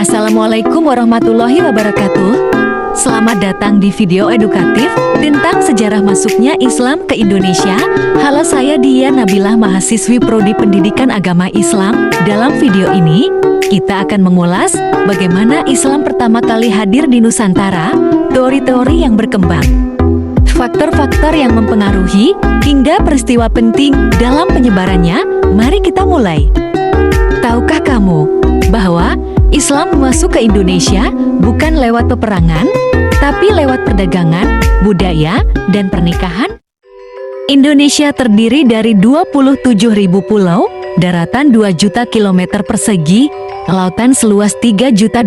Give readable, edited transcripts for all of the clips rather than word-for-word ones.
Assalamualaikum warahmatullahi wabarakatuh. Selamat datang di video edukatif tentang sejarah masuknya Islam ke Indonesia. Halo, saya Dia Nabilah, mahasiswi Prodi Pendidikan Agama Islam. Dalam video ini, kita akan mengulas bagaimana Islam pertama kali hadir di Nusantara, teori-teori yang berkembang, faktor-faktor yang mempengaruhi, hingga peristiwa penting dalam penyebarannya. Mari kita mulai. Tahukah kamu bahwa Islam masuk ke Indonesia bukan lewat peperangan, tapi lewat perdagangan, budaya, dan pernikahan? Indonesia terdiri dari 27.000 pulau, daratan 2 juta kilometer persegi, lautan seluas 3.200.000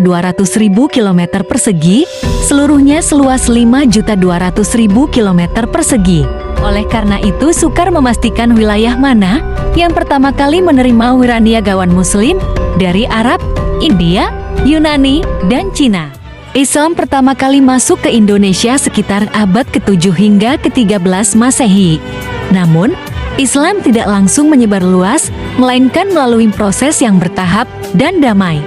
kilometer persegi, seluruhnya seluas 5.200.000 kilometer persegi. Oleh karena itu, sukar memastikan wilayah mana yang pertama kali menerima wiraniagawan Muslim dari Arab, India, Yunani, dan Cina. Islam pertama kali masuk ke Indonesia sekitar abad ke-7 hingga ke-13 Masehi. Namun, Islam tidak langsung menyebar luas, melainkan melalui proses yang bertahap dan damai.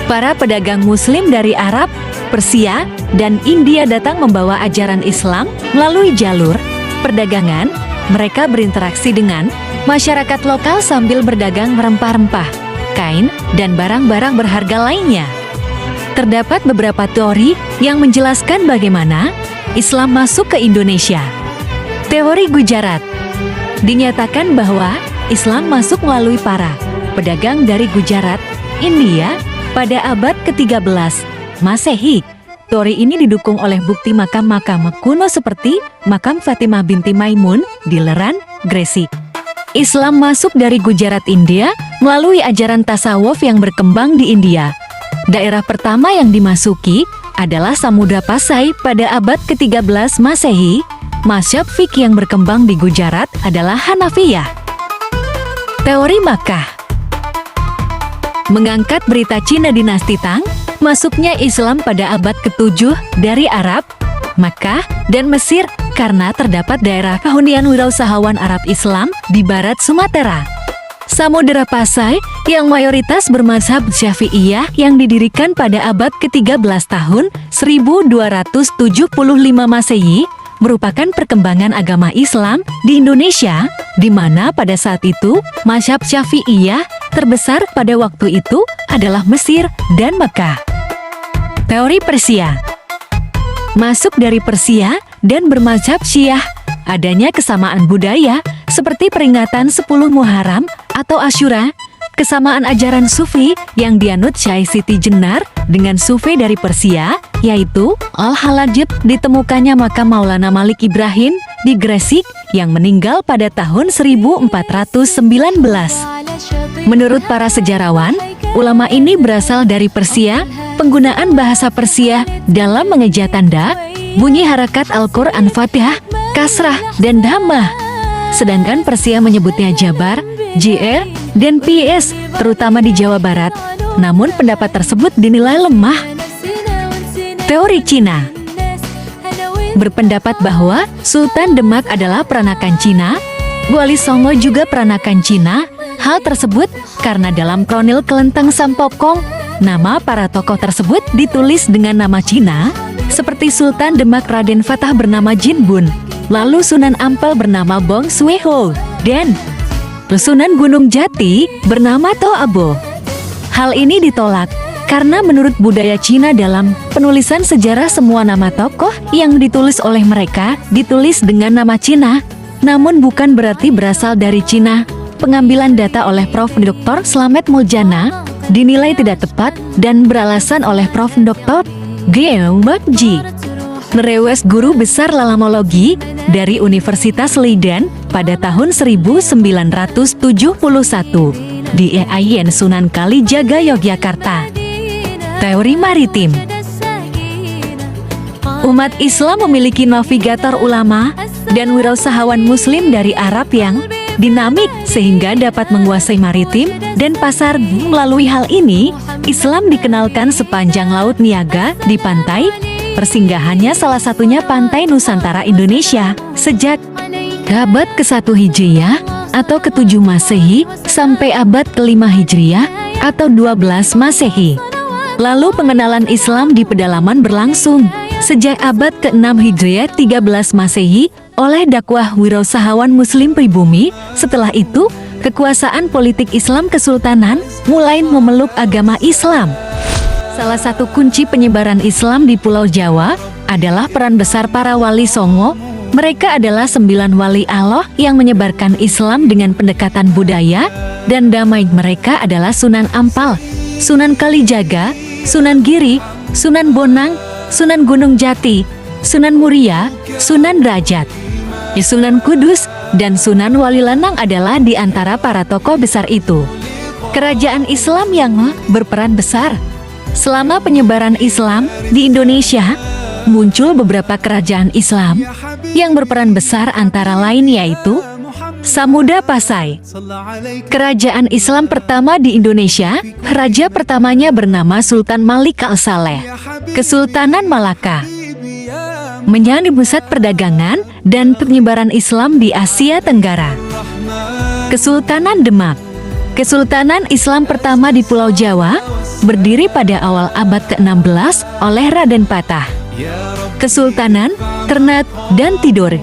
Para pedagang Muslim dari Arab, Persia, dan India datang membawa ajaran Islam melalui jalur perdagangan. Mereka berinteraksi dengan masyarakat lokal sambil berdagang rempah-rempah, kain, dan barang-barang berharga lainnya. Terdapat beberapa teori yang menjelaskan bagaimana Islam masuk ke Indonesia. Teori Gujarat dinyatakan bahwa Islam masuk melalui para pedagang dari Gujarat, India, pada abad ke-13 Masehi. Teori ini didukung oleh bukti makam-makam kuno seperti makam Fatimah binti Maimun di Leran, Gresik. Islam masuk dari Gujarat, India, melalui ajaran tasawuf yang berkembang di India. Daerah pertama yang dimasuki adalah Samudra Pasai pada abad ke-13 Masehi. Mazhab fikih yang berkembang di Gujarat adalah Hanafiyah. Teori Makkah mengangkat berita Cina dinasti Tang, masuknya Islam pada abad ke-7 dari Arab, Makkah, dan Mesir karena terdapat daerah kehunian wirausahawan Arab Islam di barat Sumatera. Samudra Pasai yang mayoritas bermazhab Syafi'iyah yang didirikan pada abad ke-13 tahun 1275 Masehi merupakan perkembangan agama Islam di Indonesia, di mana pada saat itu mazhab Syafi'iyah terbesar pada waktu itu adalah Mesir dan Mekah. Teori Persia masuk dari Persia dan bermazhab Syiah. Adanya kesamaan budaya seperti peringatan 10 Muharram atau Asyura, kesamaan ajaran Sufi yang dianut Syekh Siti Jenar dengan Sufi dari Persia, yaitu Al-Halajib. Ditemukannya makam Maulana Malik Ibrahim di Gresik yang meninggal pada tahun 1419. Menurut para sejarawan, ulama ini berasal dari Persia. Penggunaan bahasa Persia dalam mengeja tanda, bunyi harakat Al-Quran Fatihah, kasrah, dan dhammah. Sedangkan Persia menyebutnya Jabar, JR, dan PS, terutama di Jawa Barat. Namun pendapat tersebut dinilai lemah. Teori Cina berpendapat bahwa Sultan Demak adalah peranakan Cina, Wali Songo juga peranakan Cina. Hal tersebut karena dalam Kronil Kelenteng Sampokong, nama para tokoh tersebut ditulis dengan nama Cina, seperti Sultan Demak Raden Fatah bernama Jin Bun, lalu Sunan Ampel bernama Bong Sue Ho, dan Sunan Gunung Jati bernama To Abo. Hal ini ditolak karena menurut budaya Cina dalam penulisan sejarah semua nama tokoh yang ditulis oleh mereka ditulis dengan nama Cina, namun bukan berarti berasal dari Cina. Pengambilan data oleh Prof. Dr. Slamet Muljana dinilai tidak tepat dan beralasan oleh Prof. Dr. G.M.G. Nerewes, guru besar lalamologi dari Universitas Leiden pada tahun 1971 di EIN Sunan Kalijaga, Yogyakarta. Teori Maritim umat Islam memiliki navigator ulama dan wirausahawan Muslim dari Arab yang dinamik sehingga dapat menguasai maritim dan pasar. Melalui hal ini, Islam dikenalkan sepanjang laut niaga di pantai. Persinggahannya salah satunya pantai Nusantara Indonesia sejak abad ke-1 Hijriyah atau ke-7 Masehi sampai abad ke-5 Hijriyah atau 12 Masehi. Lalu pengenalan Islam di pedalaman berlangsung sejak abad ke-6 Hijriah 13 Masehi oleh dakwah wirausahawan Muslim pribumi. Setelah itu, kekuasaan politik Islam Kesultanan mulai memeluk agama Islam. Salah satu kunci penyebaran Islam di Pulau Jawa adalah peran besar para wali songo. Mereka adalah 9 wali Allah yang menyebarkan Islam dengan pendekatan budaya dan damai. Mereka adalah Sunan Ampal, Sunan Kalijaga, Sunan Giri, Sunan Bonang, Sunan Gunung Jati, Sunan Muria, Sunan Derajat, Sunan Kudus, dan Sunan Wali Lanang adalah di antara para tokoh besar itu. Kerajaan Islam yang berperan besar selama penyebaran Islam di Indonesia. Muncul beberapa kerajaan Islam yang berperan besar, antara lain yaitu Samuda Pasai. Kerajaan Islam pertama di Indonesia, raja pertamanya bernama Sultan Malik Al-Saleh. Kesultanan Malaka menjadi pusat perdagangan dan penyebaran Islam di Asia Tenggara. Kesultanan Demak, Kesultanan Islam pertama di Pulau Jawa, berdiri pada awal abad ke-16 oleh Raden Patah. Kesultanan Ternate dan Tidore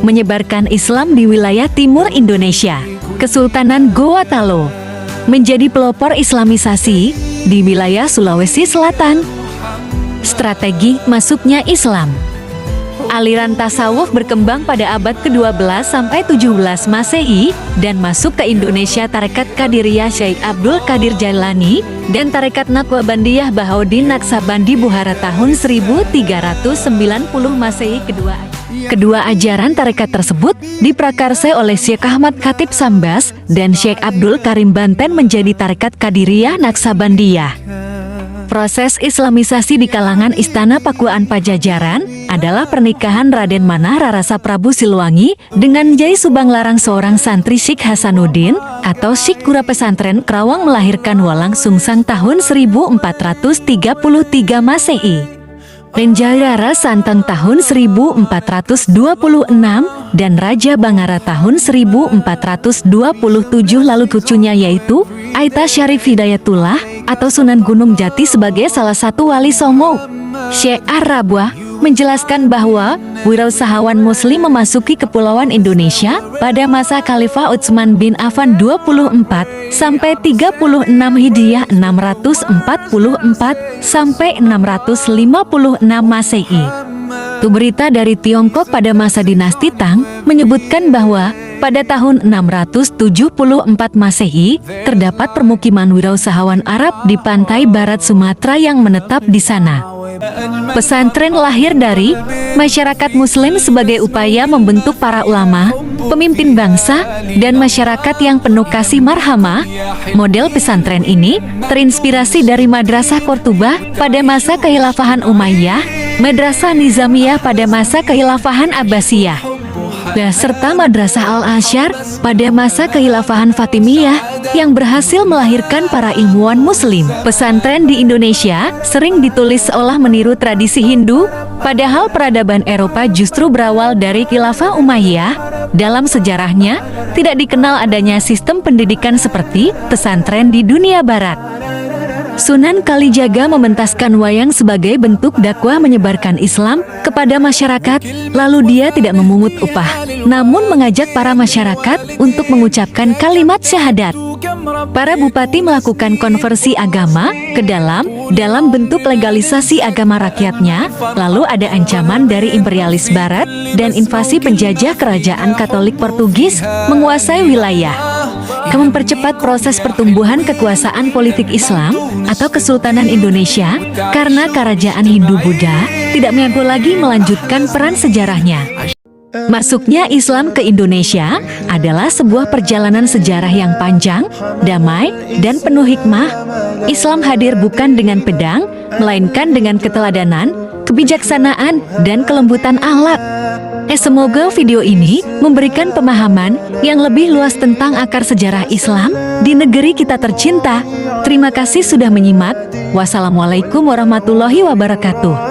menyebarkan Islam di wilayah timur Indonesia. Kesultanan Goa Talo menjadi pelopor Islamisasi di wilayah Sulawesi Selatan. Strategi masuknya Islam. Aliran tasawuf berkembang pada abad ke-12 sampai 17 Masehi dan masuk ke Indonesia tarekat Qadiriyah Syekh Abdul Qadir Jailani dan tarekat Naqsabandiyah Bahauddin Naqsabandi Bukhara tahun 1390 Masehi. Kedua ajaran tarekat tersebut diprakarsai oleh Syekh Ahmad Khatib Sambas dan Syekh Abdul Karim Banten menjadi tarekat Qadiriyah Naqsabandiyah. Proses Islamisasi di kalangan Istana Pakuan Pajajaran adalah pernikahan Raden Manah Rarasa Prabu Siliwangi dengan Jai Subanglarang, seorang santri Syekh Hasanuddin atau Syekh Guru Pesantren Kerawang, melahirkan Walang Sungsang tahun 1433 Masehi. dan Jai Rara Santang tahun 1426 dan Raja Bangara tahun 1427. Lalu cucunya yaitu Aita Syarif Hidayatullah atau Sunan Gunung Jati sebagai salah satu wali songo. Syekh Ar-Rabwah menjelaskan bahwa wirausahawan Muslim memasuki kepulauan Indonesia pada masa Khalifah Utsman bin Affan 24 sampai 36 Hijriah 644 sampai 656 Masehi. Berita dari Tiongkok pada masa dinasti Tang menyebutkan bahwa pada tahun 674 Masehi terdapat permukiman wirausahawan Arab di pantai barat Sumatera yang menetap di sana. Pesantren lahir dari masyarakat Muslim sebagai upaya membentuk para ulama, pemimpin bangsa, dan masyarakat yang penuh kasih marhamah. Model pesantren ini terinspirasi dari Madrasah Kortubah pada masa Kekhilafahan Umayyah, Madrasah Nizamiyah pada masa Kekhilafahan Abbasiyah, serta Madrasah Al-Azhar pada masa Kekhilafahan Fatimiyah yang berhasil melahirkan para ilmuwan Muslim. Pesantren di Indonesia sering ditulis seolah meniru tradisi Hindu, padahal peradaban Eropa justru berawal dari Khilafah Umayyah. Dalam sejarahnya, tidak dikenal adanya sistem pendidikan seperti pesantren di dunia barat. Sunan Kalijaga mementaskan wayang sebagai bentuk dakwah menyebarkan Islam kepada masyarakat, lalu dia tidak memungut upah, namun mengajak para masyarakat untuk mengucapkan kalimat syahadat. Para bupati melakukan konversi agama ke dalam bentuk legalisasi agama rakyatnya, lalu ada ancaman dari imperialis barat dan invasi penjajah kerajaan Katolik Portugis menguasai wilayah. Mempercepat proses pertumbuhan kekuasaan politik Islam atau Kesultanan Indonesia karena kerajaan Hindu-Buddha tidak mampu lagi melanjutkan peran sejarahnya. Masuknya Islam ke Indonesia adalah sebuah perjalanan sejarah yang panjang, damai, dan penuh hikmah. Islam hadir bukan dengan pedang, melainkan dengan keteladanan, kebijaksanaan, dan kelembutan akhlak. Semoga video ini memberikan pemahaman yang lebih luas tentang akar sejarah Islam di negeri kita tercinta. Terima kasih sudah menyimak. Wassalamualaikum warahmatullahi wabarakatuh.